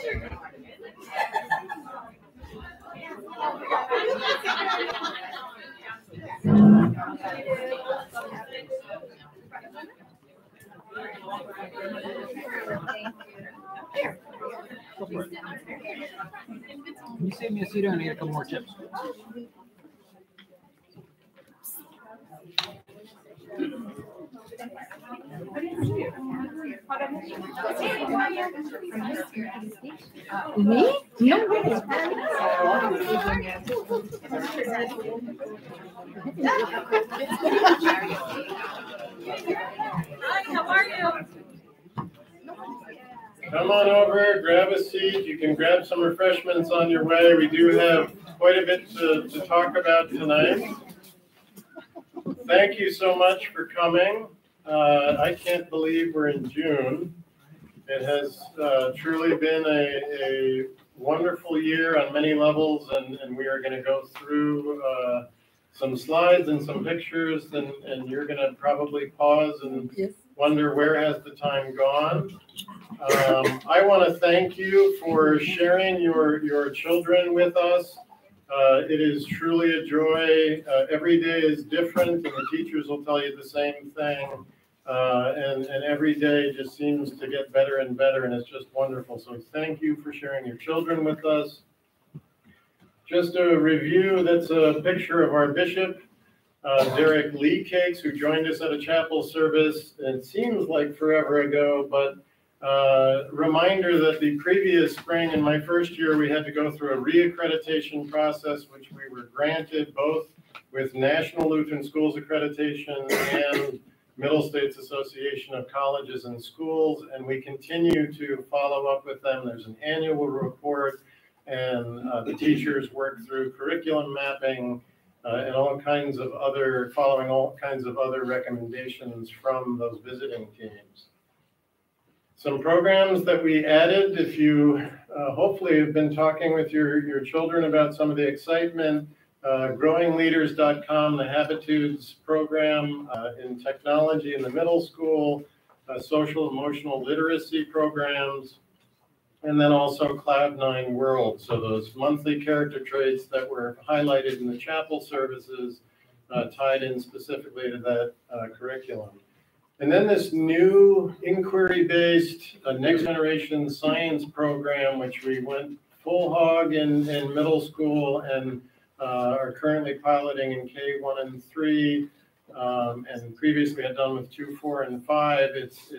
Can you save me a seat? I need a couple more chips. Me? No. Hi, how are you? Come on over, grab a seat. You can grab some refreshments on your way. We do have quite a bit to talk about tonight. Thank you so much for coming. I can't believe we're in June. It has truly been a wonderful year on many levels, and we are going to go through some slides and some pictures, and you're going to probably pause and wonder where has the time gone. I want to thank you for sharing your children with us. It is truly a joy. Every day is different, and the teachers will tell you the same thing. And every day just seems to get better and better, and it's just wonderful. So thank you for sharing your children with us. Just a review, that's a picture of our bishop, Derek Lee Cakes, who joined us at a chapel service. It seems like forever ago, but reminder that the previous spring in my first year, we had to go through a reaccreditation process, which we were granted both with National Lutheran Schools Accreditation and Middle States Association of Colleges and Schools, and we continue to follow up with them. There's an annual report, and the teachers work through curriculum mapping and all kinds of other, following all kinds of other recommendations from those visiting teams. Some programs that we added, if you hopefully have been talking with your children about some of the excitement, growingleaders.com, the Habitudes program in technology in the middle school, social emotional literacy programs, and then also Cloud9 World. So those monthly character traits that were highlighted in the chapel services tied in specifically to that curriculum. And then this new inquiry-based next generation science program, which we went full hog in middle school and are currently piloting in K1 and 3, and previously had done with 2, 4, and 5. It's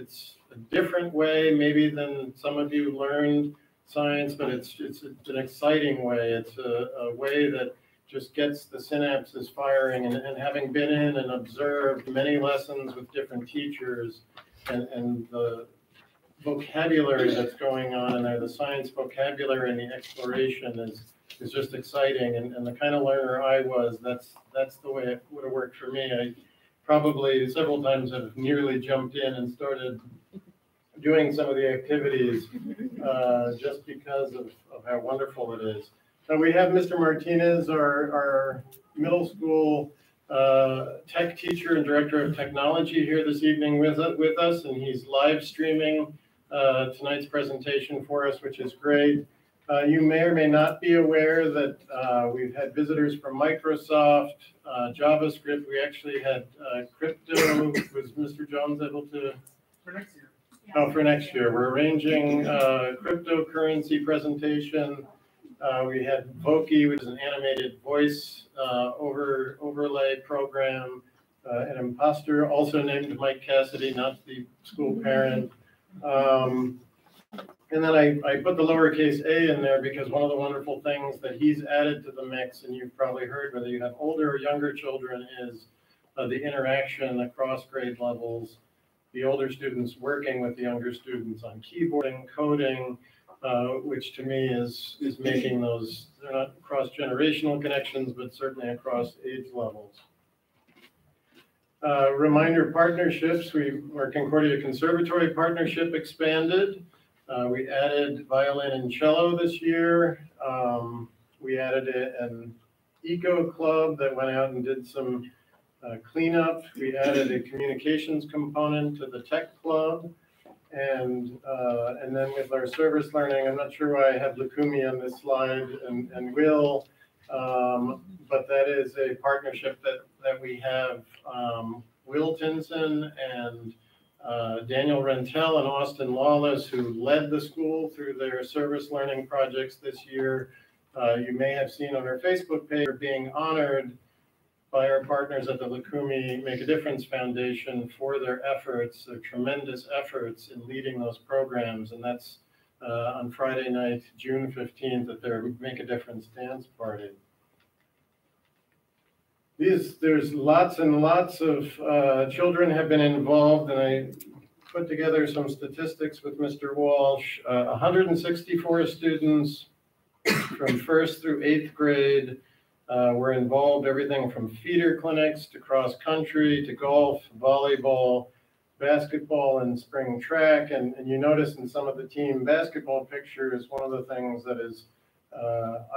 a different way maybe than some of you learned science, but it's an exciting way. It's a way that just gets the synapses firing, and having been in and observed many lessons with different teachers, and the vocabulary that's going on in there, the science vocabulary and the exploration is just exciting, and the kind of learner I was, that's the way it would have worked for me. I probably several times have nearly jumped in and started doing some of the activities just because of how wonderful it is. Now we have Mr. Martinez, our middle school tech teacher and director of technology here this evening with us, and he's live streaming tonight's presentation for us, which is great. You may or may not be aware that we've had visitors from Microsoft, JavaScript. We actually had crypto. Was Mr. Jones able to? For next year. Oh, for next year. We're arranging a cryptocurrency presentation. We had Voki, which is an animated voice overlay program. An imposter, also named Mike Cassidy, not the school parent. And then I put the lowercase a in there because one of the wonderful things that he's added to the mix, and you've probably heard whether you have older or younger children, is the interaction across grade levels. The older students working with the younger students on keyboarding, coding, which to me is making those, they're not cross-generational connections, but certainly across age levels. Reminder partnerships, our Concordia Conservatory partnership expanded. We added violin and cello this year. We added an eco club that went out and did some cleanup. We added a communications component to the tech club. And then with our service learning, I'm not sure why I have Lukumi on this slide and Will, but that is a partnership that we have. Will Tinson and Daniel Rentel and Austin Lawless, who led the school through their service learning projects this year. You may have seen on our Facebook page, are being honored by our partners at the Lukumi Make a Difference Foundation for their efforts, their tremendous efforts in leading those programs. And that's on Friday night, June 15th, at their Make a Difference dance party. There's lots and lots of children have been involved, and I put together some statistics with Mr. Walsh. 164 students from 1st through 8th grade were involved, everything from feeder clinics to cross country to golf, volleyball, basketball, and spring track. And you notice in some of the team basketball pictures, one of the things that is,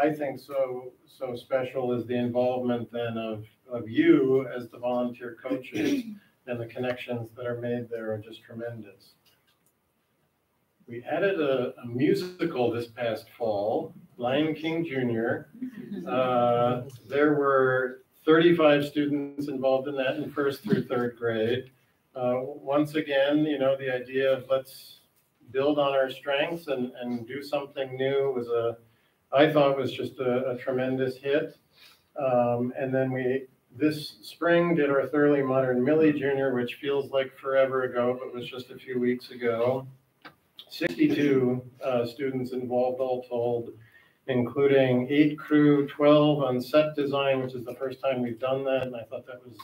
I think, so special is the involvement then of you as the volunteer coaches, and the connections that are made there are just tremendous. We added a musical this past fall, Lion King Jr. There were 35 students involved in that in 1st through 3rd grade. Once again, you know, the idea of let's build on our strengths and do something new was I thought was just a tremendous hit. And then we, this spring, did our Thoroughly Modern Millie Jr., which feels like forever ago, but was just a few weeks ago. 62 students involved all told, including 8 crew, 12 on set design, which is the first time we've done that. And I thought that was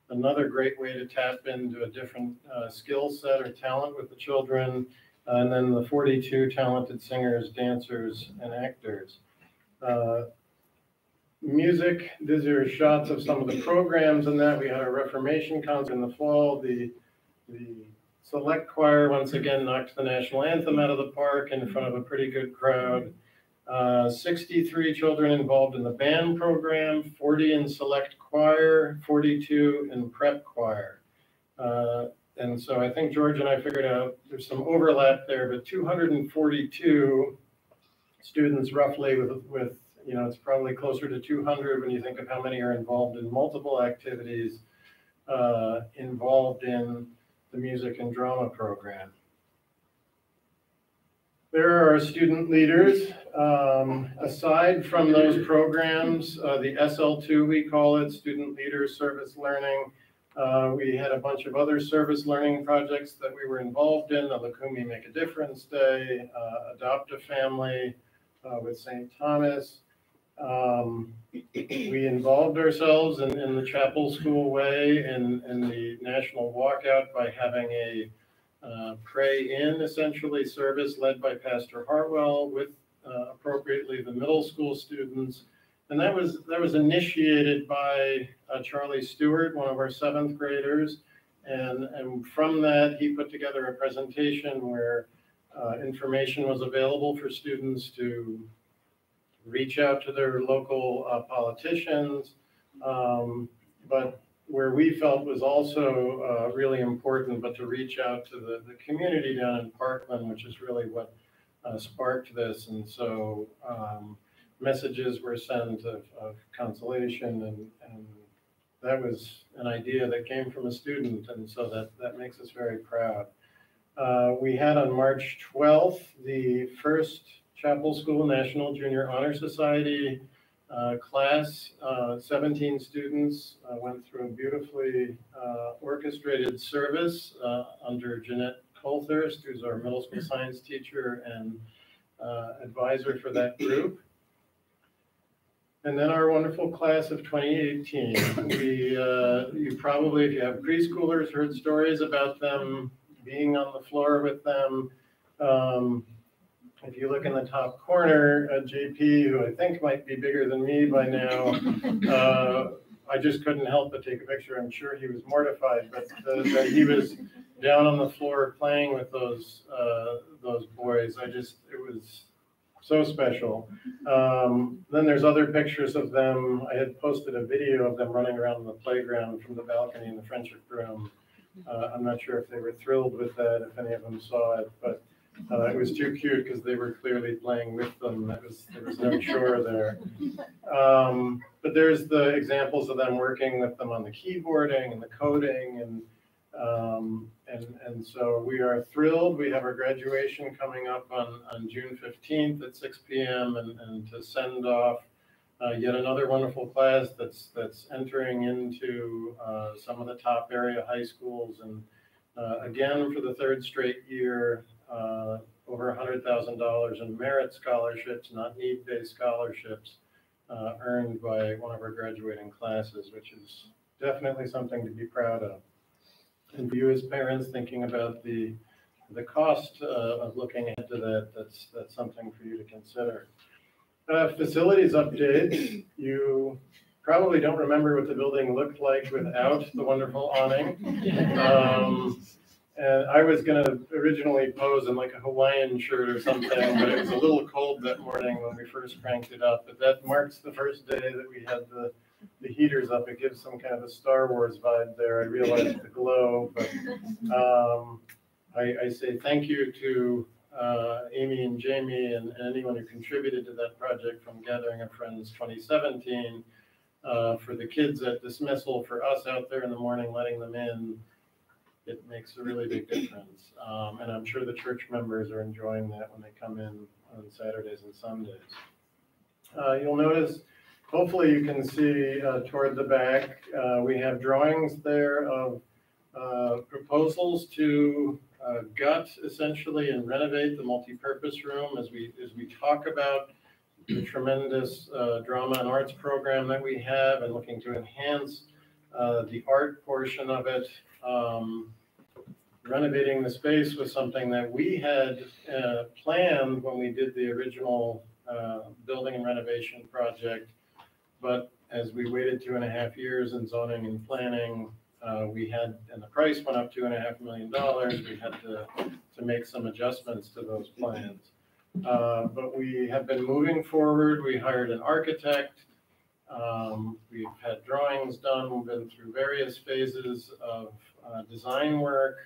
another great way to tap into a different skill set or talent with the children. And then the 42 talented singers, dancers, and actors. Music, these are shots of some of the programs in that. We had a Reformation concert in the fall. The select choir once again knocked the national anthem out of the park in front of a pretty good crowd. 63 children involved in the band program, 40 in select choir, 42 in prep choir. And so I think George and I figured out there's some overlap there, but 242 students roughly with you know, it's probably closer to 200 when you think of how many are involved in multiple activities involved in the music and drama program. There are student leaders. Aside from those programs, the SL2 we call it, Student Leader Service Learning, we had a bunch of other service learning projects that we were involved in, the Lukumi Make a Difference Day, Adopt a Family with St. Thomas. We involved ourselves in the chapel school way in the national walkout by having a pray in essentially service led by Pastor Hartwell with appropriately the middle school students. And that was initiated by Charlie Stewart, one of our 7th graders. And from that, he put together a presentation where information was available for students to reach out to their local politicians, but where we felt was also really important, but to reach out to the community down in Parkland, which is really what sparked this. And so messages were sent of consolation, and that was an idea that came from a student, and so that makes us very proud. We had on March 12th the first Chapel School National Junior Honor Society class. 17 students went through a beautifully orchestrated service under Jeanette Colthurst, who's our middle school science teacher and advisor for that group. And then our wonderful class of 2018. You probably, if you have preschoolers, heard stories about them being on the floor with them. If you look in the top corner, JP, who I think might be bigger than me by now, I just couldn't help but take a picture. I'm sure he was mortified, but that he was down on the floor playing with those boys. It was so special. Then there's other pictures of them. I had posted a video of them running around the playground from the balcony in the friendship room. I'm not sure if they were thrilled with that, if any of them saw it, but it was too cute because they were clearly playing with them. There was no chore there. But there's the examples of them working with them on the keyboarding and the coding, and so we are thrilled. We have our graduation coming up on June 15th at 6 p.m. and to send off yet another wonderful class that's entering into some of the top area high schools, and again for the third straight year, over $100,000 in merit scholarships, not need-based scholarships, earned by one of our graduating classes, which is definitely something to be proud of. And for you as parents thinking about the cost of looking into that, that's something for you to consider. Facilities update. You probably don't remember what the building looked like without the wonderful awning. And I was going to originally pose in like a Hawaiian shirt or something, but it was a little cold that morning when we first cranked it up. But that marks the first day that we had the heaters up. It gives some kind of a Star Wars vibe there. I realized the glow, but I say thank you to Amy and Jamie and anyone who contributed to that project from Gathering of Friends 2017, for the kids at dismissal, for us out there in the morning letting them in. It makes a really big difference. And I'm sure the church members are enjoying that when they come in on Saturdays and Sundays. You'll notice, hopefully you can see toward the back, we have drawings there of proposals to gut essentially and renovate the multipurpose room as we talk about the tremendous drama and arts program that we have and looking to enhance the art portion of it. Renovating the space was something that we had planned when we did the original building and renovation project, but as we waited 2.5 years in zoning and planning, and the price went up $2.5 million, we had to make some adjustments to those plans. But we have been moving forward. We hired an architect. We've had drawings done. We've been through various phases of design work.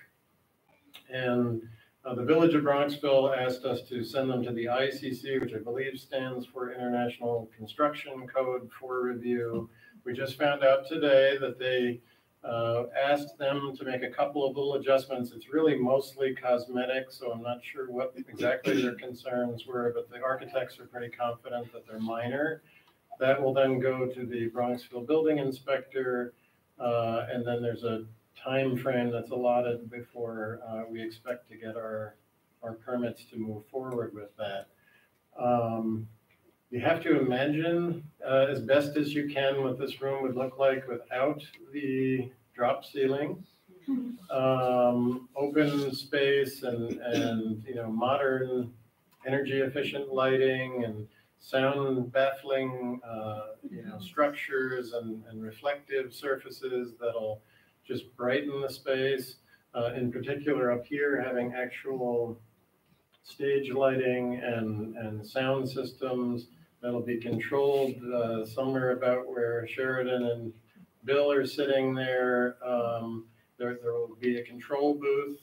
And the Village of Bronxville asked us to send them to the ICC, which I believe stands for International Construction Code, for review. We just found out today that they asked them to make a couple of little adjustments. It's really mostly cosmetic, so I'm not sure what exactly their concerns were, but the architects are pretty confident that they're minor. That will then go to the Bronxville building inspector, and then there's a time frame that's allotted before we expect to get our permits to move forward with that. You have to imagine as best as you can what this room would look like without the drop ceiling. Open space and modern energy efficient lighting and sound baffling structures and reflective surfaces that'll just brighten the space. In particular up here, having actual stage lighting and sound systems that'll be controlled somewhere about where Sheridan and Bill are sitting there. There will be a control booth,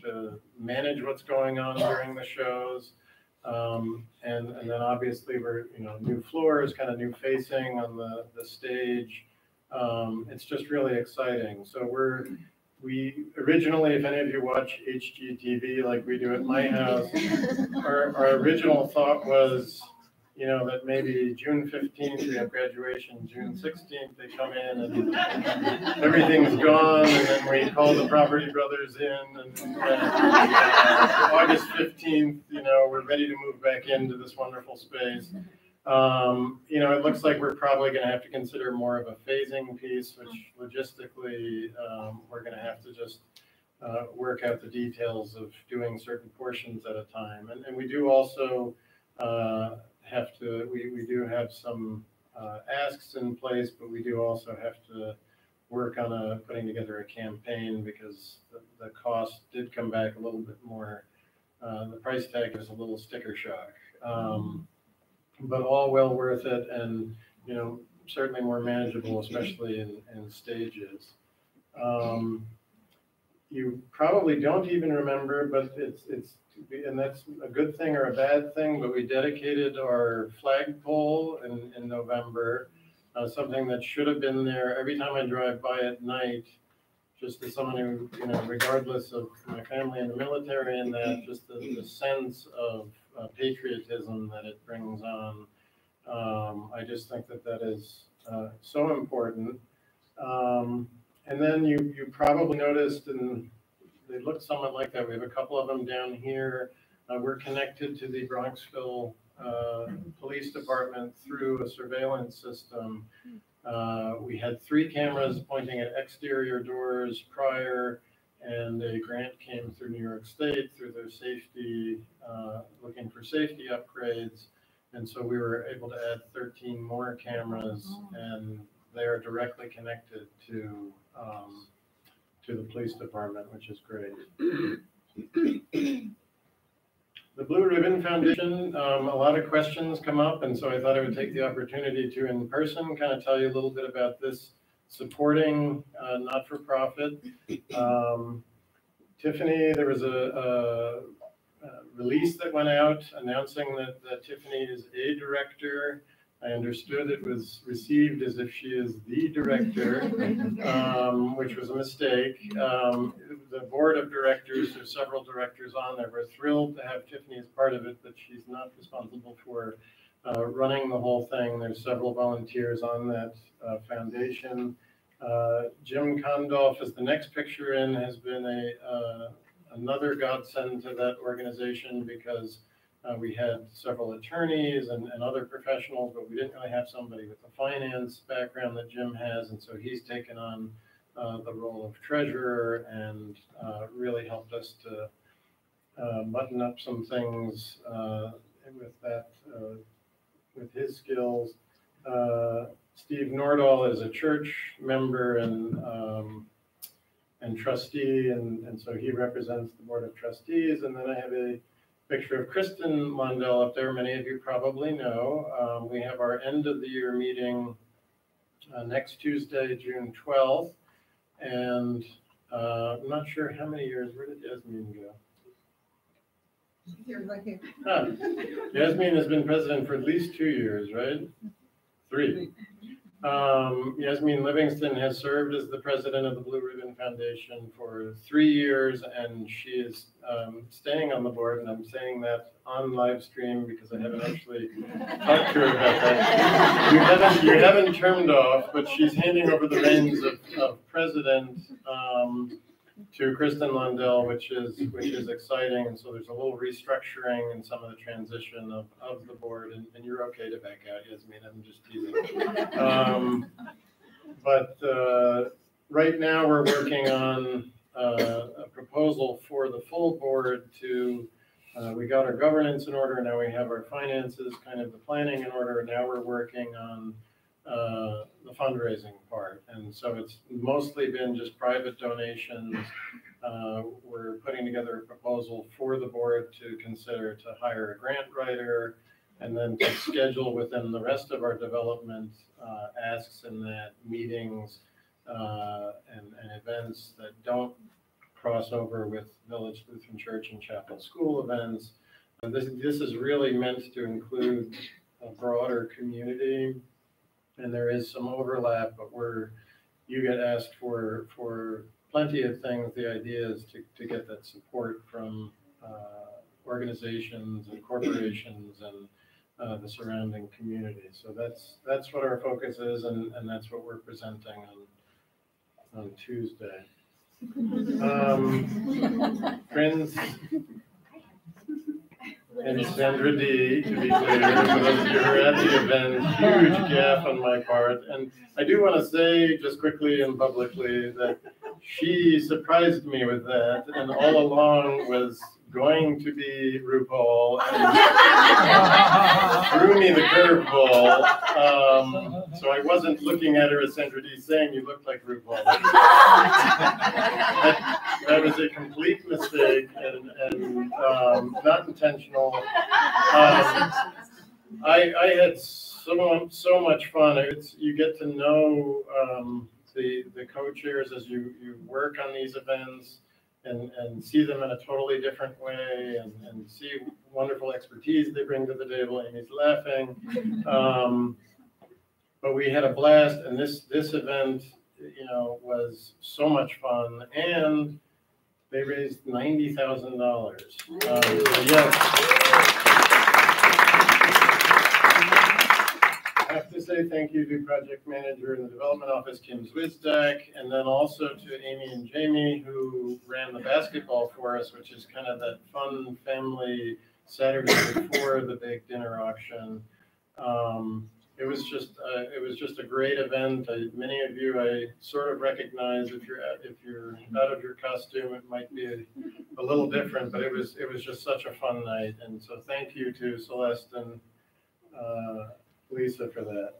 to manage what's going on during the shows. And then obviously we're, new floors, kind of new facing on the stage. It's just really exciting. So we originally, if any of you watch HGTV like we do at my house, our original thought was, that maybe June 15th we have graduation, June 16th they come in and everything's gone, and then we call the Property Brothers in, and August 15th, we're ready to move back into this wonderful space. It looks like we're probably going to have to consider more of a phasing piece, which logistically we're going to have to just work out the details of doing certain portions at a time. And we do also we do have some asks in place, but we do also have to work on putting together a campaign because the cost did come back a little bit more. The price tag is a little sticker shock. But all well worth it, and certainly more manageable, especially in stages. you probably don't even remember, but and that's a good thing or a bad thing, but we dedicated our flagpole in November, something that should have been there every time I drive by at night, just as someone who, regardless of my family in the military and that, just the sense of patriotism that it brings on. I just think that is so important. And then you probably noticed, and they look somewhat like that. We have a couple of them down here. We're connected to the Bronxville Police Department through a surveillance system. We had 3 cameras pointing at exterior doors prior, and a grant came through New York State through their safety, looking for safety upgrades. And so we were able to add 13 more cameras, and they are directly connected to the police department, which is great. The Blue Ribbon Foundation, a lot of questions come up, and so I thought I would take the opportunity to, in person, kind of tell you a little bit about this supporting not-for-profit. Tiffany, there was a release that went out announcing that Tiffany is a director. I understood it was received as if she is the director, which was a mistake. The board of directors, there's several directors on there. We're thrilled to have Tiffany as part of it, but she's not responsible for running the whole thing. There's several volunteers on that foundation. Jim Condolf, as the next picture in, has been another godsend to that organization because we had several attorneys and other professionals, but we didn't really have somebody with the finance background that Jim has, and so he's taken on the role of treasurer and really helped us to button up some things with that, with his skills. Steve Nordahl is a church member and trustee, and so he represents the board of trustees. And then I have a picture of Kristen Lundell up there. Many of you probably know. We have our end of the year meeting next Tuesday, June 12th. And I'm not sure how many years. Where did Yasmin go? Here, right here. Yasmin has been president for at least 2 years, right? 3. Yasmin Livingston has served as the president of the Blue Ribbon Foundation for 3 years, and she is staying on the board, and I'm saying that on live stream because I haven't actually talked to her about that. You haven't turned off, but she's handing over the reins of president to Kristen Lundell, which is exciting, and so there's a little restructuring and some of the transition of the board, and you're okay to back out, Yasmin, I'm just teasing. But right now we're working on a proposal for the full board to, we got our governance in order, now we have our finances, kind of the planning in order, now we're working on the fundraising part. And so it's mostly been just private donations. We're putting together a proposal for the board to consider to hire a grant writer and then to schedule within the rest of our development asks and that meetings and events that don't cross over with Village Lutheran Church and Chapel School events. And this is really meant to include a broader community. And there is some overlap, but you get asked for plenty of things. The idea is to get that support from organizations and corporations and the surrounding community. So that's what our focus is, and that's what we're presenting on Tuesday. Friends and Sandra D, to be clear, for those of you who are at the event, huge gaffe on my part. And I do want to say just quickly and publicly that she surprised me with that and all along was going to be RuPaul and threw me the curveball. So I wasn't looking at her as Sandra D saying you look like RuPaul. That was a complete mistake and not intentional. I had so much fun. You get to know the co-chairs as you work on these events. and see them in a totally different way and see wonderful expertise they bring to the table. Amy's laughing. But we had a blast, and this event, was so much fun, and they raised $90,000. Yes. I have to say thank you to project manager in the development office, Kim Zwizdak, and then also to Amy and Jamie, who ran the basketball for us, which is kind of that fun family Saturday before the big dinner auction. It was just a great event. Many of you I sort of recognize. If you're out of your costume, it might be a little different, but it was just such a fun night. And so thank you to Celeste and Lisa for that.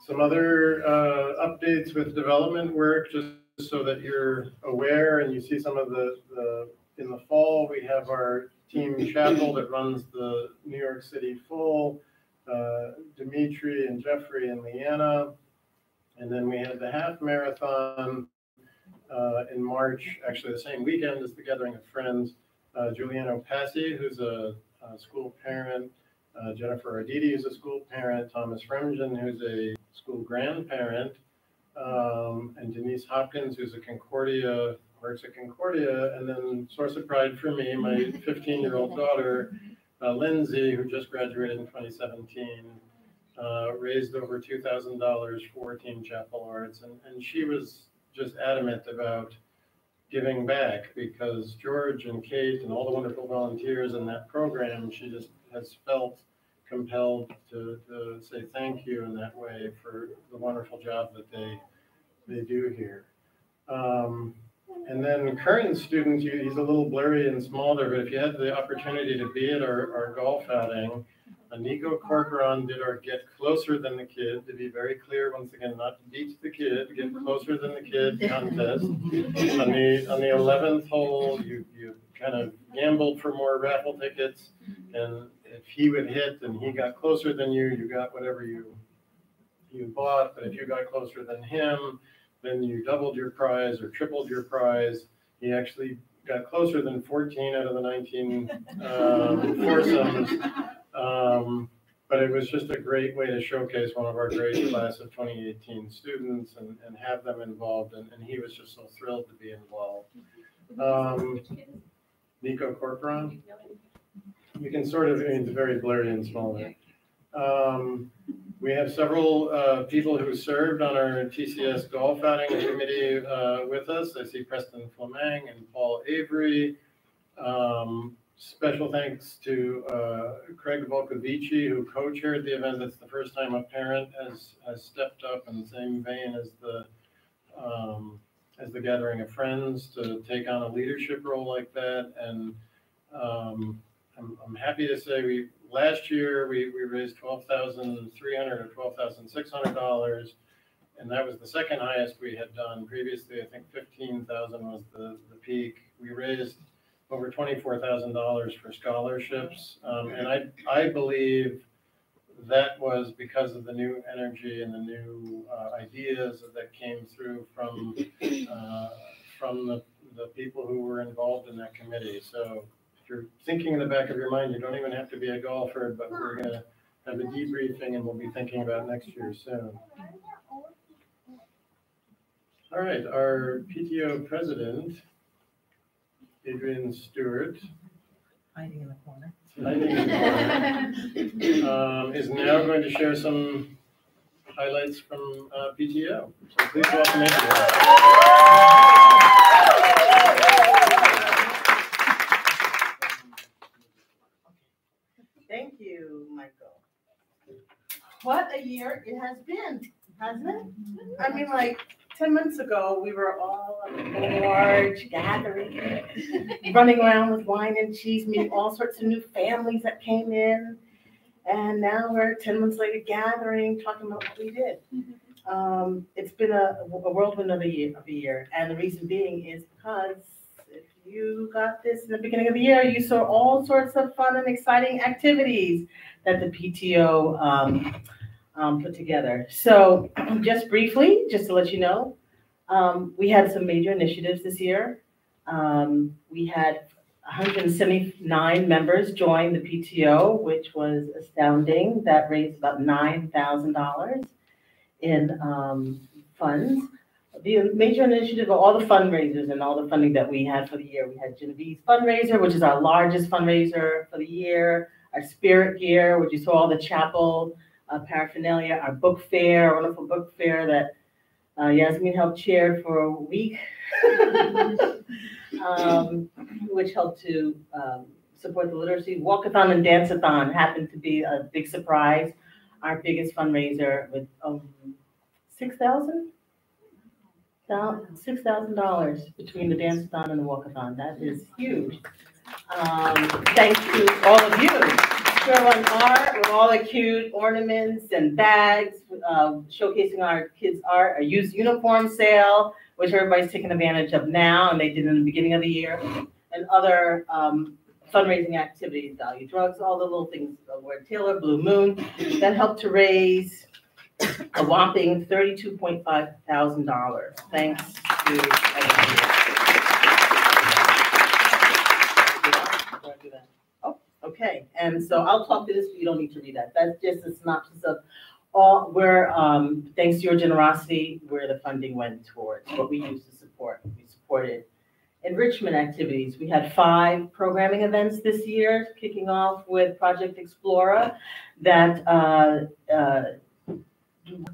Some other updates with development work, just so that you're aware and you see some of the in the fall, we have our team chapel that runs the New York City Full, Dimitri and Jeffrey and Leanna. And then we had the half marathon in March, actually the same weekend as the Gathering of Friends. Giuliano Passi, who's a school parent, Jennifer Arditi, who's a school parent, Thomas Fremgen, who's a school grandparent, and Denise Hopkins, who's a Concordia, works at Concordia, and then source of pride for me, my 15-year-old daughter, Lindsay, who just graduated in 2017, raised over $2,000 for Team Chapel Arts, and she was just adamant about giving back, because George and Kate and all the wonderful volunteers in that program, she just has felt compelled to say thank you in that way for the wonderful job that they do here. And then current students, he's a little blurry and small there, but if you had the opportunity to be at our golf outing, Nico Corcoran did our Get Closer Than the Kid, to be very clear, once again, not to beat the kid, Get Closer Than the Kid contest. On the 11th hole, you kind of gambled for more raffle tickets, and if he would hit and he got closer than you, you got whatever you bought, but if you got closer than him, then you doubled your prize or tripled your prize. He actually got closer than 14 out of the 19 foursomes. But it was just a great way to showcase one of our great class of 2018 students and have them involved. And he was just so thrilled to be involved. Nico Corcoran. You can sort of, it's very blurry and small there. We have several people who served on our TCS golf outing committee with us. I see Preston Fleming and Paul Avery. Special thanks to Craig Volkovici, who co-chaired the event. That's the first time a parent has stepped up in the same vein as the Gathering of Friends to take on a leadership role like that. And I'm happy to say last year we raised $12,300 or $12,600, and that was the second highest we had done. Previously, I think $15,000 was the peak. We raised over $24,000 for scholarships, and I believe that was because of the new energy and the new ideas that came through from the people who were involved in that committee. So if you're thinking in the back of your mind, you don't even have to be a golfer, but we're going to have a debriefing and we'll be thinking about next year soon. All right, our PTO president, Adrian Stewart, Hiding in the corner. Is now going to share some highlights from PTO. So please welcome Adrian. Thank you, Michael. What a year it has been, hasn't it? I mean, like 10 months ago, we were all at a large gathering, running around with wine and cheese, meeting all sorts of new families that came in. And now we're 10 months later gathering, talking about what we did. It's been a whirlwind of a year. And the reason being is because if you got this in the beginning of the year, you saw all sorts of fun and exciting activities that the PTO put together. So just briefly, just to let you know, we had some major initiatives this year. We had 179 members join the PTO, which was astounding. That raised about $9,000 in funds. The major initiative of all the fundraisers and all the funding that we had for the year, we had Genevieve's fundraiser, which is our largest fundraiser for the year, our spirit gear, which you saw all the chapel paraphernalia, our book fair, a wonderful book fair that Yasmin helped chair for a week, which helped to support the literacy. Walkathon and dance-a-thon happened to be a big surprise. Our biggest fundraiser with $6,000 between the dance-a-thon and the walkathon. That is huge. Thanks to all of you. Show on art with all the cute ornaments and bags, showcasing our kids' art, a used uniform sale, which everybody's taking advantage of now, and they did in the beginning of the year, and other fundraising activities, Value Drugs, all the little things, Word Taylor, Blue Moon, that helped to raise a whopping $32.5 thousand. Thanks to everybody. Oh, okay. And so I'll talk to this, but you don't need to read that. That's just a synopsis of all where, thanks to your generosity, where the funding went towards, what we used to support. We supported enrichment activities. We had 5 programming events this year, kicking off with Project Explorer that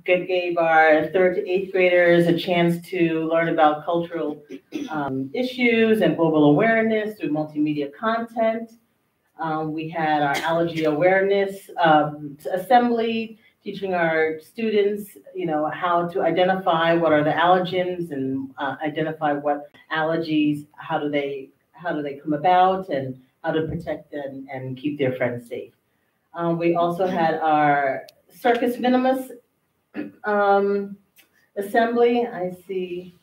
gave our 3rd to 8th graders a chance to learn about cultural issues and global awareness through multimedia content. We had our allergy awareness assembly, teaching our students, how to identify what are the allergens and identify what allergies, how do they come about, and how to protect them and keep their friends safe. We also had our Circus Minimus assembly. I see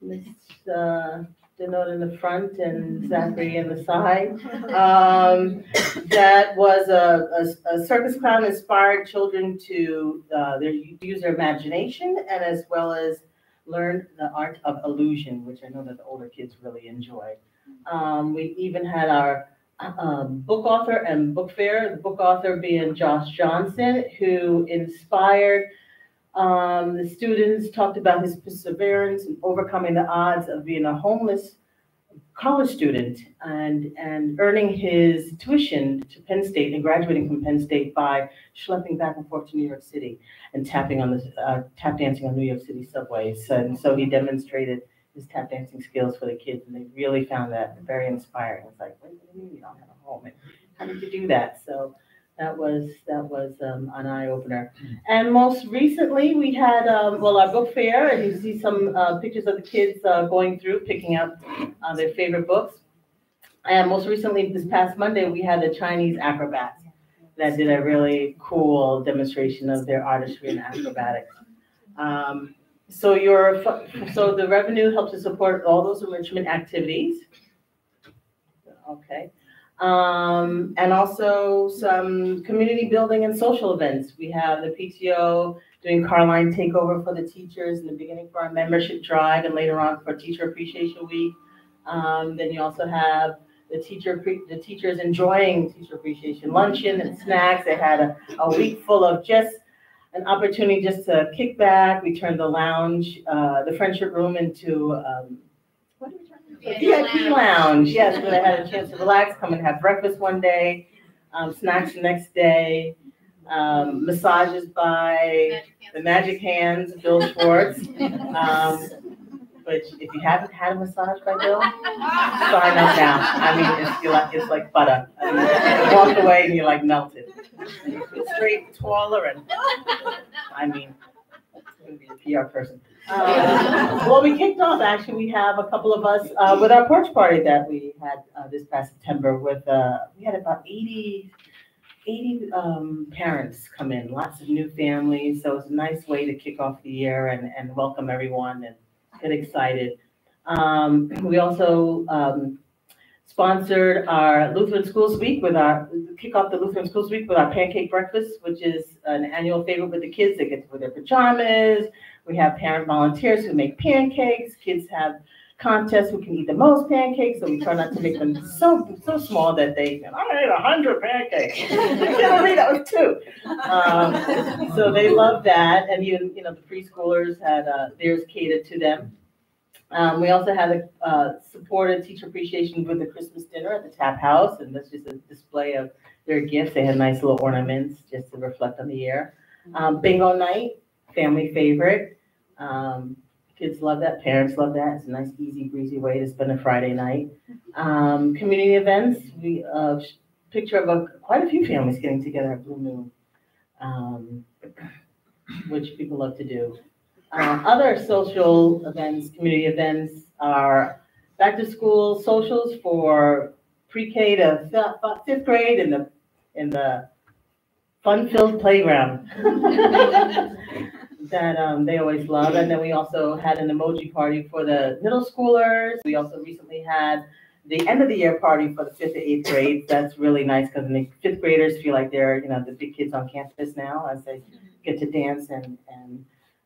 Miss Denode in the front and Zachary in the side. That was a circus clown inspired children to use their imagination and as well as learn the art of illusion, which I know that the older kids really enjoyed. We even had our book author and book fair, the book author being Josh Johnson, who inspired the students, talked about his perseverance in overcoming the odds of being a homeless college student and earning his tuition to Penn State and graduating from Penn State by schlepping back and forth to New York City and tap dancing on New York City subways. And so he demonstrated his tap dancing skills for the kids, and they really found that very inspiring. It's like, what do you mean you don't have a home? And how did you do that? So that was an eye-opener. And most recently, we had, our book fair, and you see some pictures of the kids going through, picking up their favorite books. And most recently, this past Monday, we had the Chinese acrobats that did a really cool demonstration of their artistry and acrobatics. So the revenue helps to support all those enrichment activities. Okay. And also some community building and social events. We have the PTO doing car line takeover for the teachers in the beginning for our membership drive and later on for Teacher Appreciation Week. Then you also have the teachers enjoying Teacher Appreciation Luncheon and snacks. They had a week full of just an opportunity just to kick back. We turned the lounge, the friendship room into VIP lounge, yes, where they had a chance to relax, come and have breakfast one day, snacks the next day, massages by the Magic Hands, Bill Schwartz. Which, if you haven't had a massage by Bill, sign up now. I mean, it's like butter. I mean, you walk away and you're like melted. It's straight, taller, and I mean, it's going to be a PR person. Well, we kicked off, actually, we have a couple of us with our porch party that we had this past September with, we had about 80 parents come in, lots of new families. So it was a nice way to kick off the year and welcome everyone and get excited. We also sponsored our Lutheran Schools Week kick off the Lutheran Schools Week with our pancake breakfast, which is an annual favorite with the kids. They get to wear their pajamas. We have parent volunteers who make pancakes. Kids have contest who can eat the most pancakes, so we try not to make them so small that they, I ate 100 pancakes. That was 2. So they love that, and even, the preschoolers had theirs catered to them. We also had a supported teacher appreciation with the Christmas dinner at the Tap House, and that's just a display of their gifts. They had nice little ornaments just to reflect on the year. Bingo night, family favorite. Kids love that, parents love that. It's a nice, easy, breezy way to spend a Friday night. Community events, we picture of quite a few families getting together at Blue Moon, which people love to do. Other social events, community events, are back to school socials for pre-K to 5th grade in the fun-filled playground that they always love. And then we also had an emoji party for the middle schoolers. We also recently had the end of the year party for the 5th to 8th grade. That's really nice because the 5th graders feel like they're, the big kids on campus now as they get to dance and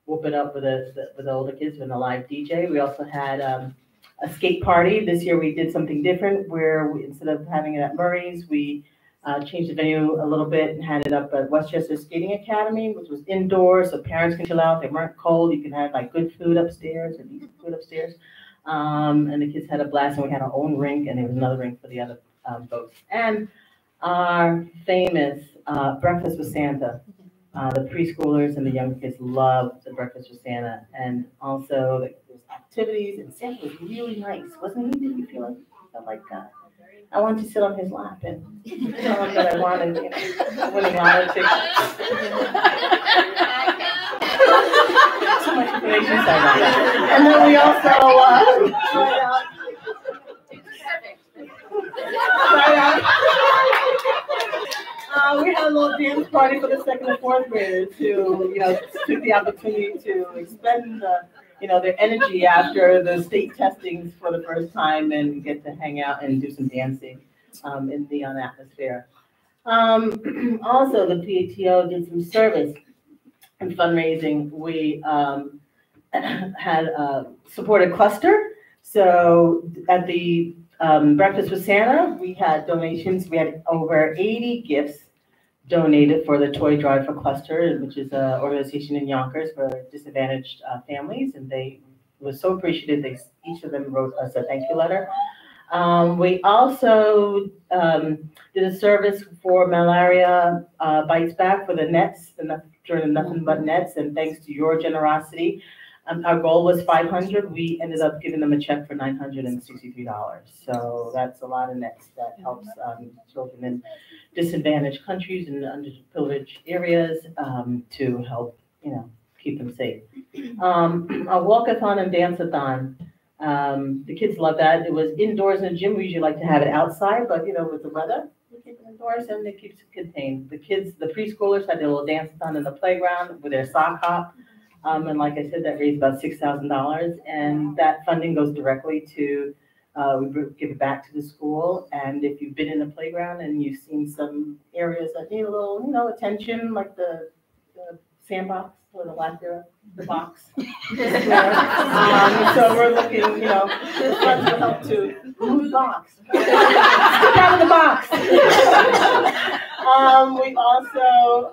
whoop it up with the older kids with a live DJ. We also had a skate party. This year we did something different where instead of having it at Murray's, we changed the venue a little bit and had it up at Westchester Skating Academy, which was indoors, so parents can chill out. They weren't cold. You can have like good food upstairs and eat food upstairs. And the kids had a blast, and we had our own rink, and there was another rink for the other folks. And our famous Breakfast with Santa. The preschoolers and the young kids loved the Breakfast with Santa, and also there's activities, and Santa was really nice, wasn't he? Did you feel like I wanted to sit on his lap and tell him that I wanted, winning lotto tickets. Too much information, sorry about that. And then we also we had a little dance party for the 2nd and 4th graders who, took the opportunity to expend, their energy after the state testings for the first time and get to hang out and do some dancing in the atmosphere. Also, the PATO did some service and fundraising. We had supported cluster. So at the Breakfast with Santa, we had donations. We had over 80 gifts donated for the Toy Drive for Cluster, which is an organization in Yonkers for disadvantaged families, and they were so appreciative. Each of them wrote us a thank you letter. We also did a service for malaria bites back for the nets, during the Nothing But Nets, and thanks to your generosity. Our goal was $500. We ended up giving them a check for $963. So that's a lot of nets that helps children in disadvantaged countries and underprivileged areas to help, keep them safe. A walkathon and dance-a-thon. The kids love that. It was indoors in the gym. We usually like to have it outside, but with the weather, we keep it indoors and it keeps it contained. The kids, the preschoolers, had their little dance-a-thon in the playground with their sock hop. And like I said, that raised about $6,000, and that funding goes directly to, we give it back to the school. And if you've been in the playground and you've seen some areas that need a little, attention, like the sandbox or the box. So we're looking, the funds will help to move the box. Get out of the box. We also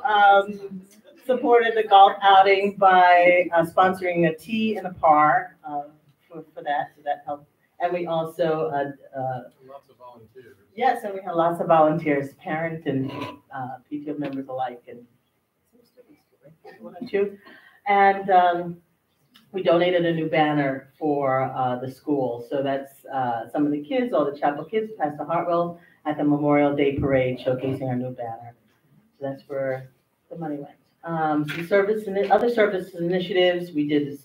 supported the golf outing by sponsoring a tea and a par for that, so that helped. And we also Lots of volunteers. yes, and we had lots of volunteers, parent and PTO members alike, and one or two. And we donated a new banner for the school. So that's some of the kids, all the chapel kids, Pastor Hartwell at the Memorial Day Parade showcasing our new banner. So that's where the money went. Some service and other service initiatives. We did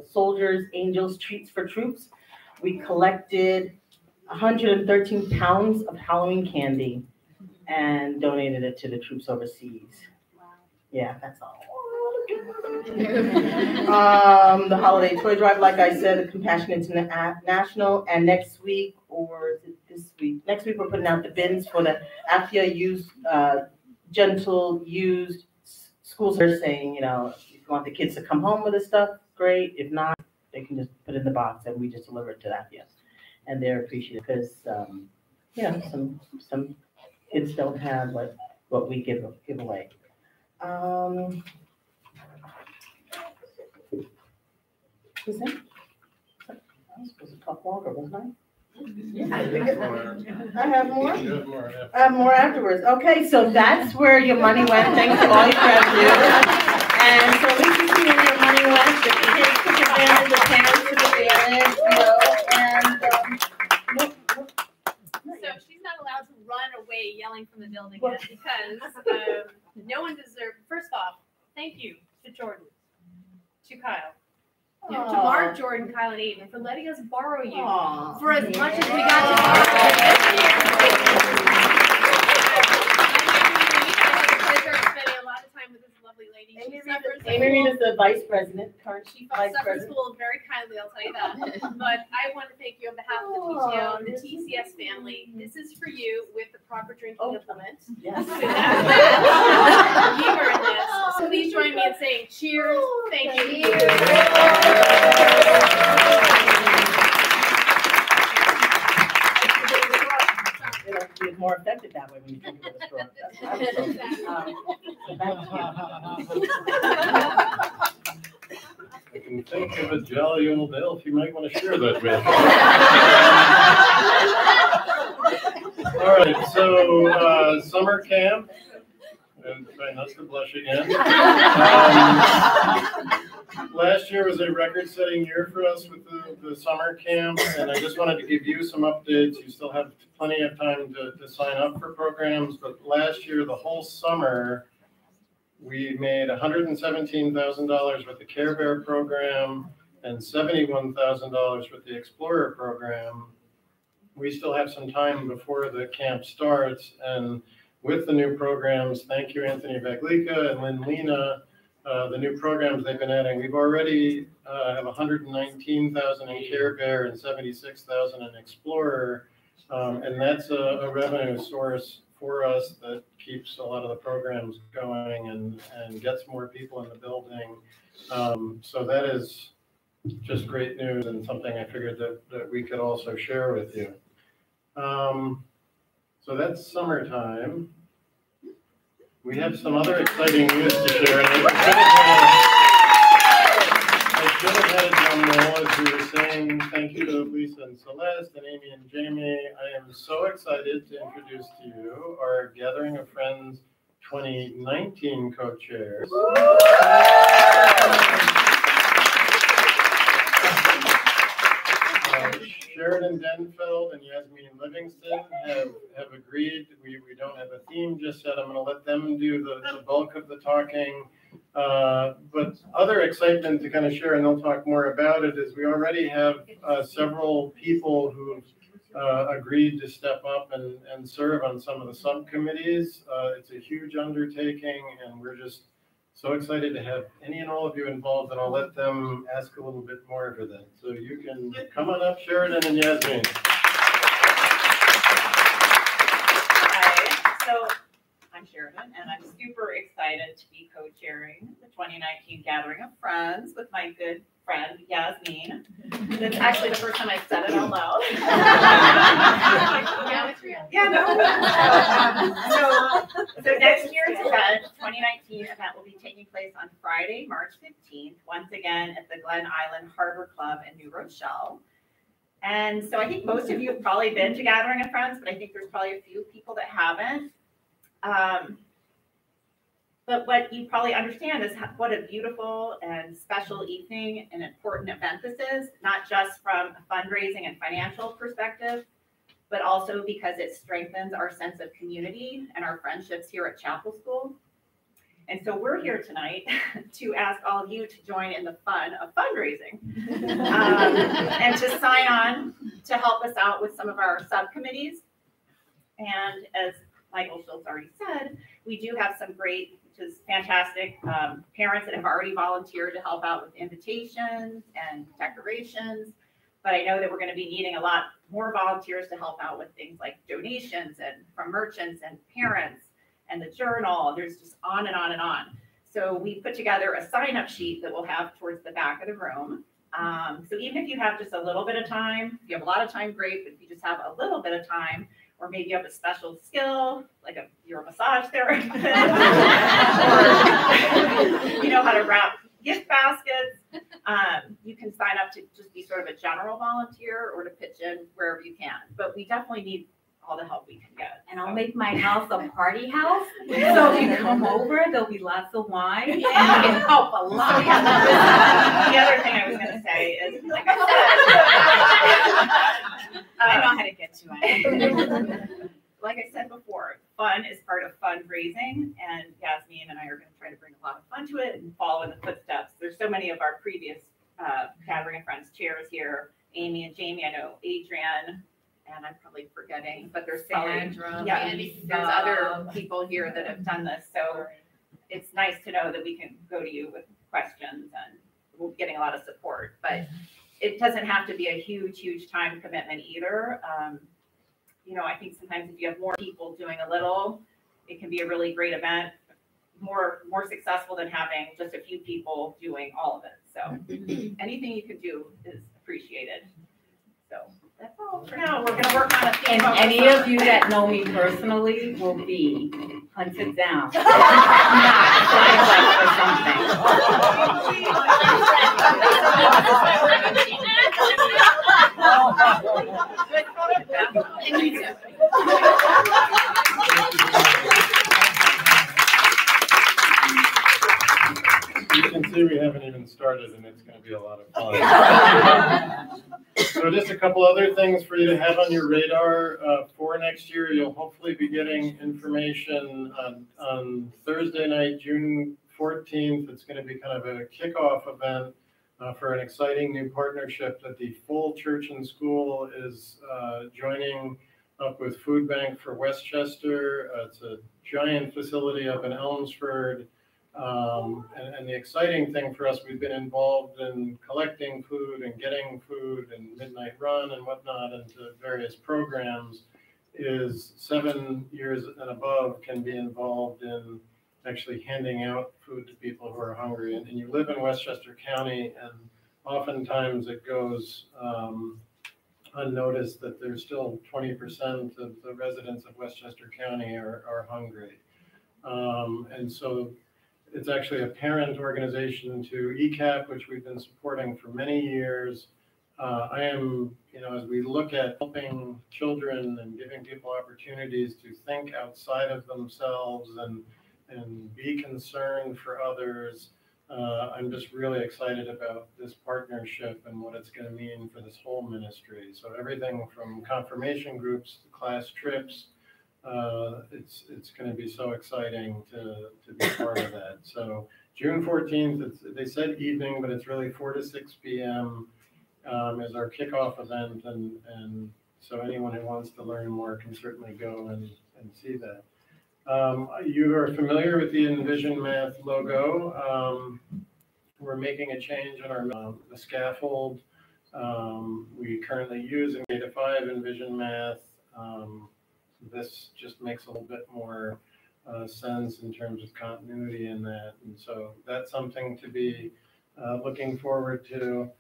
Soldiers, Angels, Treats for Troops. We collected 113 pounds of Halloween candy and donated it to the troops overseas. Wow. Yeah, that's all. The holiday toy drive, like I said, the Compassion International, and next week, or is it this week? Next week we're putting out the bins for the AFIA used, gentle used schools are saying, if you want the kids to come home with this stuff, great. If not, they can just put in the box and we just deliver it to that. Yes. And they're appreciative because, some kids don't have what we give away. Was that? I was supposed to talk longer, wasn't I? I have more? I have more afterwards. Okay, so that's where your money went. Thanks to all your gratitude. And so at least you see where your money went. The kids took advantage, the parents took advantage, So she's not allowed to run away yelling from the building yet because no one deserves, first off, thank you to Jordan, to Kyle, to Mark, Jordan, Kyle, and Aiden for letting us borrow you for as much as we got to borrow you this year. Pleasure spending a lot of time with this lovely lady. Amy Reed is the vice president, current She vice suffers president. school very kindly, I'll tell you that. But I want to thank you on behalf of the PTO and the TCS family. This is for you with the proper drinking implement. Yes. So you earned this. So please join me in saying cheers. Thank you. It'll be more effective that way when you drink it with a straw. I can think of a jolly old elf you might want to share that with. All right, so summer camp. And try not to blush again. Last year was a record-setting year for us with the summer camp, and I just wanted to give you some updates. You still have plenty of time to sign up for programs, but last year, the whole summer, we made $117,000 with the Care Bear program and $71,000 with the Explorer program. We still have some time before the camp starts, and with the new programs, thank you, Anthony Baglica and Lynn Lena, the new programs they've been adding. We've already have 119,000 in Care Bear and 76,000 in Explorer, and that's a revenue source for us that keeps a lot of the programs going and gets more people in the building. So that is just great news and something I figured that we could also share with you. So that's summertime. We have some other exciting news to share. And I should have had it down low as we were saying thank you to Lisa and Celeste and Amy and Jamie. I am so excited to introduce to you our Gathering of Friends 2019 co-chairs. Sheridan Denfeld and Yasmin Livingston have agreed. We don't have a theme just yet. I'm going to let them do the bulk of the talking. But other excitement to kind of share, and they'll talk more about it, is we already have several people who've agreed to step up and serve on some of the subcommittees. It's a huge undertaking, and we're just so excited to have any and all of you involved, and I'll let them ask a little bit more for that. So you can come on up, Sheridan and Yasmin. Hi, so I'm Sheridan, and I'm super excited to be co-chairing the 2019 Gathering of Friends with my good friend, Yasmin. It's actually the first time I've said it out loud. So next year's event, 2019 event, will be taking place on Friday, March 15th, once again at the Glen Island Harbor Club in New Rochelle. And so I think most of you have probably been to Gathering of Friends, but I think there's probably a few people that haven't. But what you probably understand is what a beautiful and special evening and important event this is, not just from a fundraising and financial perspective, but also because it strengthens our sense of community and our friendships here at Chapel School. And so we're here tonight to ask all of you to join in the fun of fundraising and to sign on to help us out with some of our subcommittees. And as Michael Schultz already said, we do have some great, which is fantastic, parents that have already volunteered to help out with invitations and decorations. But I know that we're going to be needing a lot more volunteers to help out with things like donations and from merchants and parents and the journal. There's just on and on and on. So we put together a sign-up sheet that we'll have towards the back of the room. So even if you have just a little bit of time, if you have a lot of time, great, but if you just have a little bit of time, or maybe you have a special skill, like you're a massage therapist, or you know how to wrap gift baskets, you can sign up to just be sort of a general volunteer or to pitch in wherever you can. But we definitely need all the help we can get. And I'll make my house a party house. So if you come over, there'll be lots of wine. And you can help a lot. The other thing I was going to say is, like I said, I know how to get you in. like I said before, fun is part of fundraising, and Yasmin and I are going to try to bring a lot of fun to it and follow in the footsteps. There's so many of our previous Gathering of Friends chairs here, Amy and Jamie, I know Adrian, and I'm probably forgetting, but there's probably, Sandra, there's other people here that have done this, so it's nice to know that we can go to you with questions and we're getting a lot of support, but it doesn't have to be a huge time commitment either. You know, I think sometimes if you have more people doing a little, it can be a really great event, more successful than having just a few people doing all of it. So anything you can do is appreciated. So that's all for now. We're gonna work on a theme. And any of you that know me personally will be hunted down. Not You can see we haven't even started, and it's going to be a lot of fun. So just a couple other things for you to have on your radar for next year. You'll hopefully be getting information on Thursday night, June 14th. It's going to be kind of a kickoff event for an exciting new partnership that the full church and school is joining up with Food Bank for Westchester. It's a giant facility up in Elmsford. And the exciting thing for us, we've been involved in collecting food and getting food and Midnight Run and whatnot into various programs, is 7 years and above can be involved in actually handing out food to people who are hungry. And you live in Westchester County, and oftentimes it goes unnoticed that there's still 20% of the residents of Westchester County are hungry. And so it's actually a parent organization to ECAP, which we've been supporting for many years. I am, as we look at helping children and giving people opportunities to think outside of themselves and be concerned for others, I'm just really excited about this partnership and what it's going to mean for this whole ministry. So everything from confirmation groups to class trips, it's going to be so exciting to be part of that. So June 14th, they said evening, but it's really 4 to 6 p.m. Is our kickoff event, and so anyone who wants to learn more can certainly go and see that. You are familiar with the Envision Math logo. We're making a change in our the scaffold. We currently use in K-5 Envision Math. This just makes a little bit more sense in terms of continuity in that, and so that's something to be looking forward to.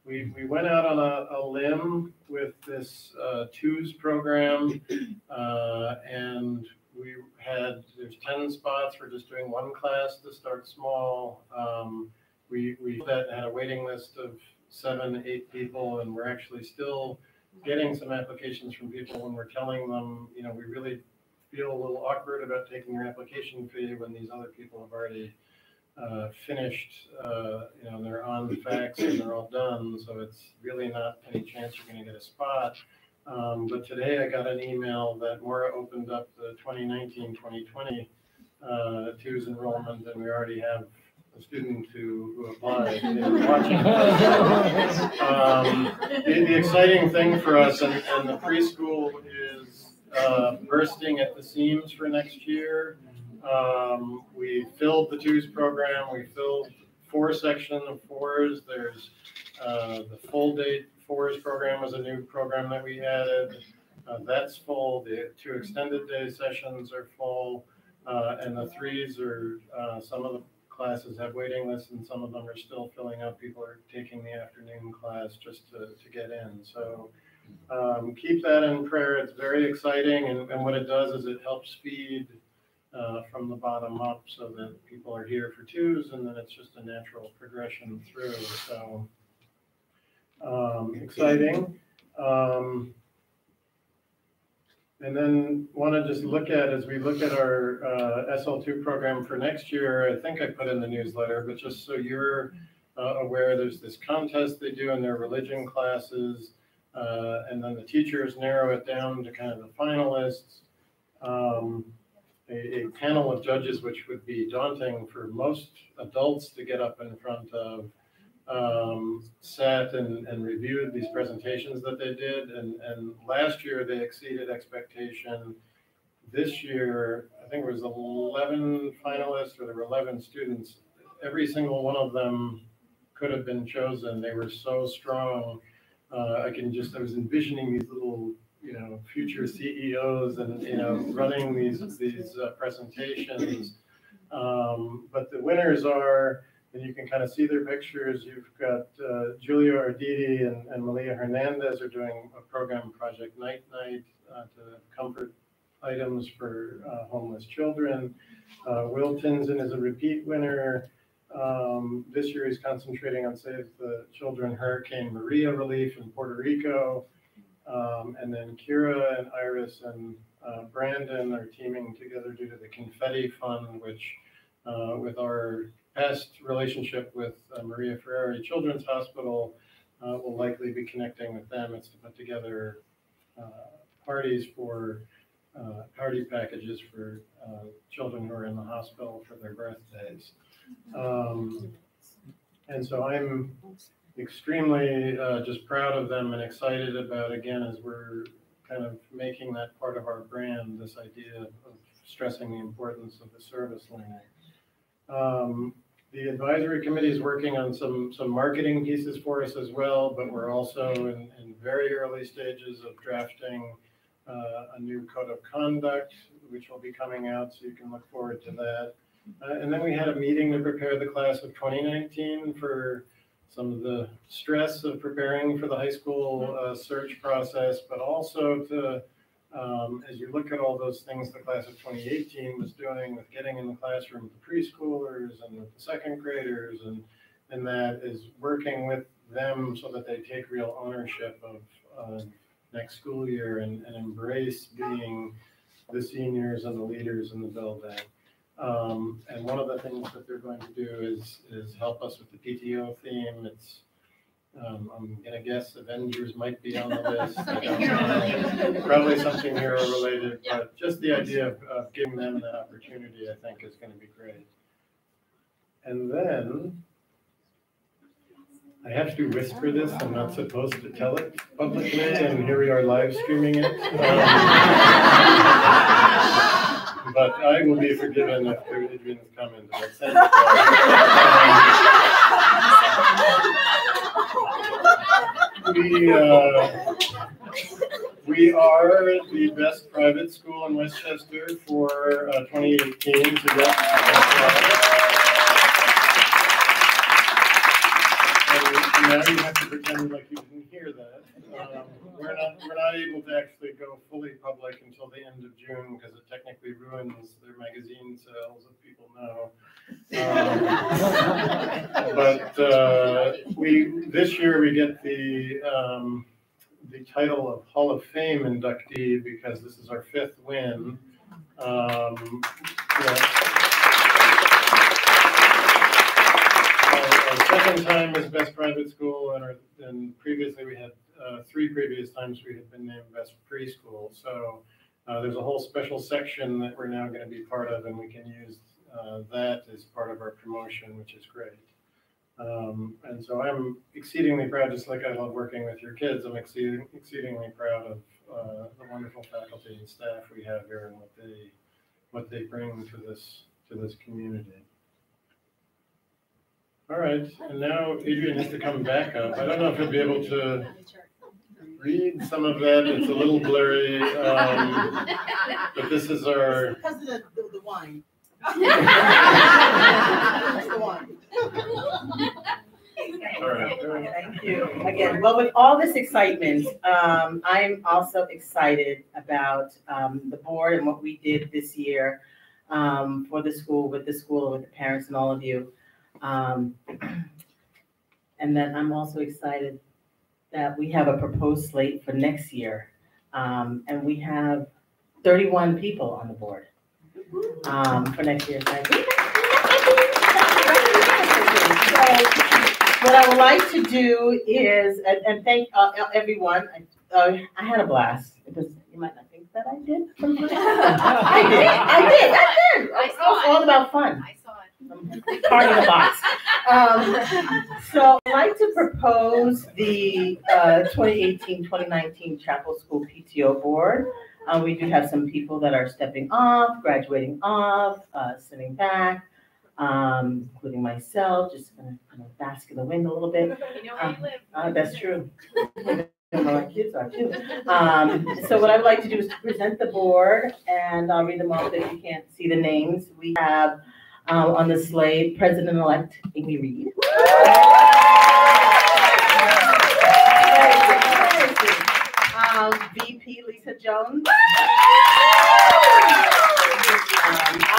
We went out on a limb with this TWOS program, and there's 10 spots. We're just doing one class to start small. We had a waiting list of 7, 8 people, and we're actually still getting some applications from people when we're telling them, we really feel a little awkward about taking your application fee when these other people have already finished, they're on the facts and they're all done, so it's really not any chance you're going to get a spot. But today I got an email that Maura opened up the 2019-2020 TWOS enrollment, and we already have a student who applied and is watching. The exciting thing for us and the preschool is bursting at the seams for next year. We filled the TWOS program. We filled 4 sections of 4s. There's the full day 4s program was a new program that we added. That's full. The 2 extended day sessions are full, and the 3s are some of the classes have waiting lists, and some of them are still filling up. People are taking the afternoon class just to get in. So keep that in prayer. It's very exciting, and what it does is it helps feed from the bottom up so that people are here for twos, and then it's just a natural progression through. So exciting. And then want to just look at, as we look at our SL2 program for next year, I think I put in the newsletter, but just so you're aware, there's this contest they do in their religion classes, and then the teachers narrow it down to kind of the finalists. A panel of judges, which would be daunting for most adults to get up in front of, sat and reviewed these presentations that they did. And last year they exceeded expectation. This year, I think it was 11 finalists, or there were 11 students. Every single one of them could have been chosen. They were so strong. I was envisioning these little, future CEOs and, running these presentations. But the winners are, and you can kind of see their pictures. You've got Julia Arditi and Malia Hernandez are doing a program, Project Night Night, to comfort items for homeless children. Will Tinson is a repeat winner. This year he's concentrating on Save the Children Hurricane Maria relief in Puerto Rico. And then Kira and Iris and Brandon are teaming together due to the Confetti Fund, which with our past relationship with Maria Ferrari Children's Hospital, will likely be connecting with them. It's to put together parties for party packages for children who are in the hospital for their birthdays. And so I'm extremely just proud of them and excited about, again, as we're kind of making that part of our brand, this idea of stressing the importance of the service learning. The advisory committee is working on some marketing pieces for us as well, but we're also in very early stages of drafting a new code of conduct, which will be coming out, so you can look forward to that. And then we had a meeting to prepare the class of 2019 for some of the stress of preparing for the high school search process, but also to, as you look at all those things the class of 2018 was doing with getting in the classroom with the preschoolers and with the second graders, and that is working with them so that they take real ownership of next school year and embrace being the seniors and the leaders in the building. And one of the things that they're going to do is help us with the PTO theme. It's I'm gonna guess Avengers might be on the list. Probably something hero related, but just the idea of giving them that opportunity, I think, is going to be great. And then I have to whisper this. I'm not supposed to tell it publicly, and here we are live streaming it. But I will be forgiven after Adrian's comment about Santa We are the best private school in Westchester for 2018 to get. Now you have to pretend like you didn't hear that. We're not able to actually go fully public until the end of June because it technically ruins their magazine sales, if people know. But this year we get the title of Hall of Fame inductee because this is our 5th win. Our second time as best private school, and previously we had 3 previous times we had been named best preschool. So there's a whole special section that we're now going to be part of, and we can use that as part of our promotion, which is great. And so I'm exceedingly proud, just like I love working with your kids, I'm exceedingly proud of the wonderful faculty and staff we have here and what they bring to this community. All right, and now Adrian has to come back up. I don't know if he'll be able to read some of that. It's a little blurry, but this is our. Because of the wine. That's the one. All right. Thank you. Again, well, with all this excitement, I'm also excited about the board and what we did this year for the school, with the parents and all of you. And then I'm also excited that we have a proposed slate for next year. And we have 31 people on the board for next year. So what I would like to do is, and thank everyone. I had a blast, because you might not think that I did. I did. It's all about fun. I saw it. Party in the box. So I'd like to propose the 2018-2019 Chapel School PTO Board. We do have some people that are stepping off, graduating off, sitting back, including myself, just gonna kind of bask in the wind a little bit. You know where you live. That's true. My kids are too. So what I'd like to do is to present the board, and I'll read them off if you can't see the names. We have on the slate, President-elect Amy Reed. VP Lisa Jones.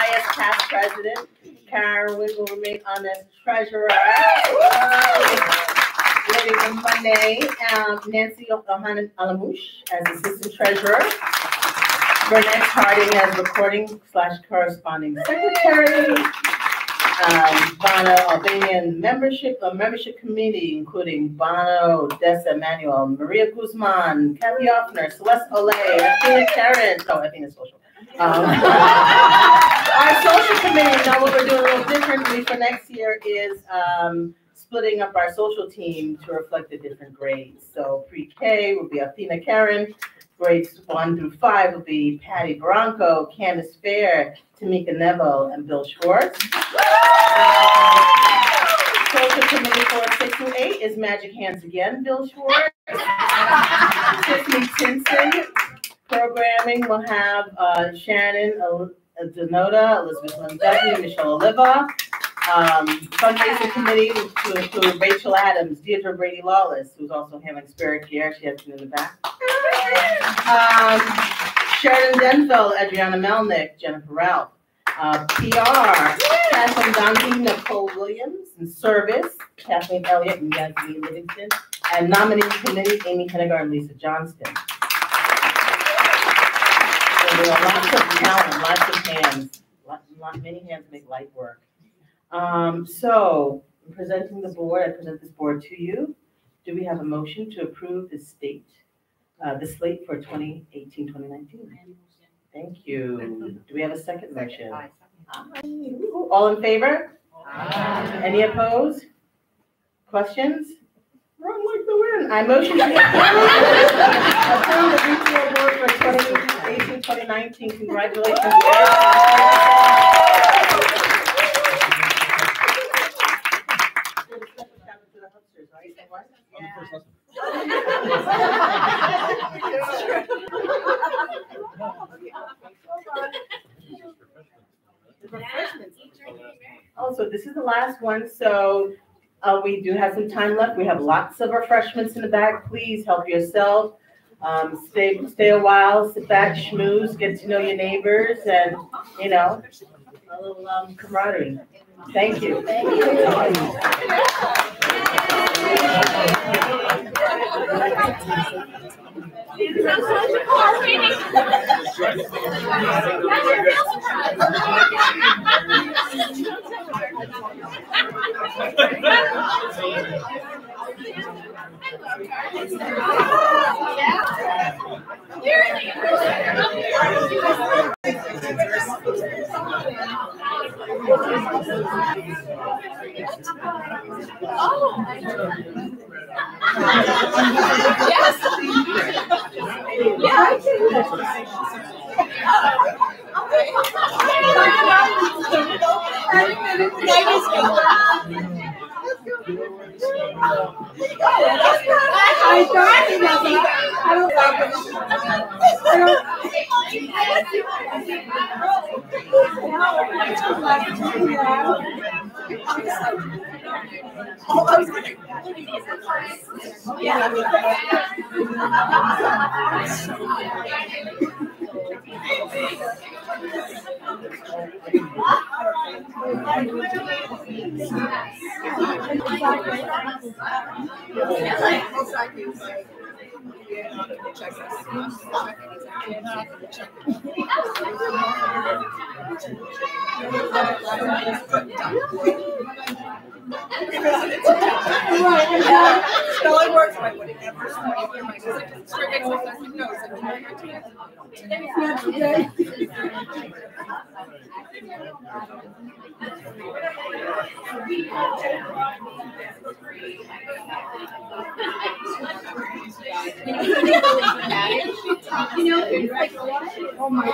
IS past president, Karen Wood will remain on as treasurer. Lady from Monday, Nancy Alamouche as assistant treasurer. Burnett Harding as recording/corresponding secretary. Bono Albanian membership committee, including Bono, Dessa Manuel, Maria Guzman, Kathy Offner, Celeste Olay, Athena Karen. No, Athena Social. Our social committee, now what we're doing a little differently for next year is splitting up our social team to reflect the different grades. So pre-K will be Athena Karen. Grades 1 through 5 will be Patty Bronco, Candace Fair, Tamika Neville, and Bill Schwartz. Social committee for 6 through 8 is Magic Hands again, Bill Schwartz. Tiffany Tinson. Programming will have Shannon Denoda, Elizabeth Lynn Dudley, Michelle Oliva. Fundraising committee to include Rachel Adams, Deirdre Brady Lawless, who's also handling Spirit Gear. She has been in the back. Sheridan Denfeld, Adriana Melnick, Jennifer Ralph. PR, Kathleen Donkey, Nicole Williams. And service, Kathleen Elliott and Yasmin Livingston. And nominating committee, Amy Hennigar and Lisa Johnston. So there are lots of talent, lots of hands. Many hands make light work. So, I'm presenting the board. I present this board to you. Do we have a motion to approve the slate for 2018-2019? Thank you. Do we have a second motion? All in favor? Any opposed? Questions? Run like the wind. I motion to approve the retail board for 2018-2019. Congratulations. Oh, so this is the last one. So we do have some time left. We have lots of refreshments in the back. Please help yourself. Stay a while, sit back, schmooze, get to know your neighbors, and a little camaraderie. Thank you. Spelling works by putting that first one in your mind. Straight makes my husband knows. Oh my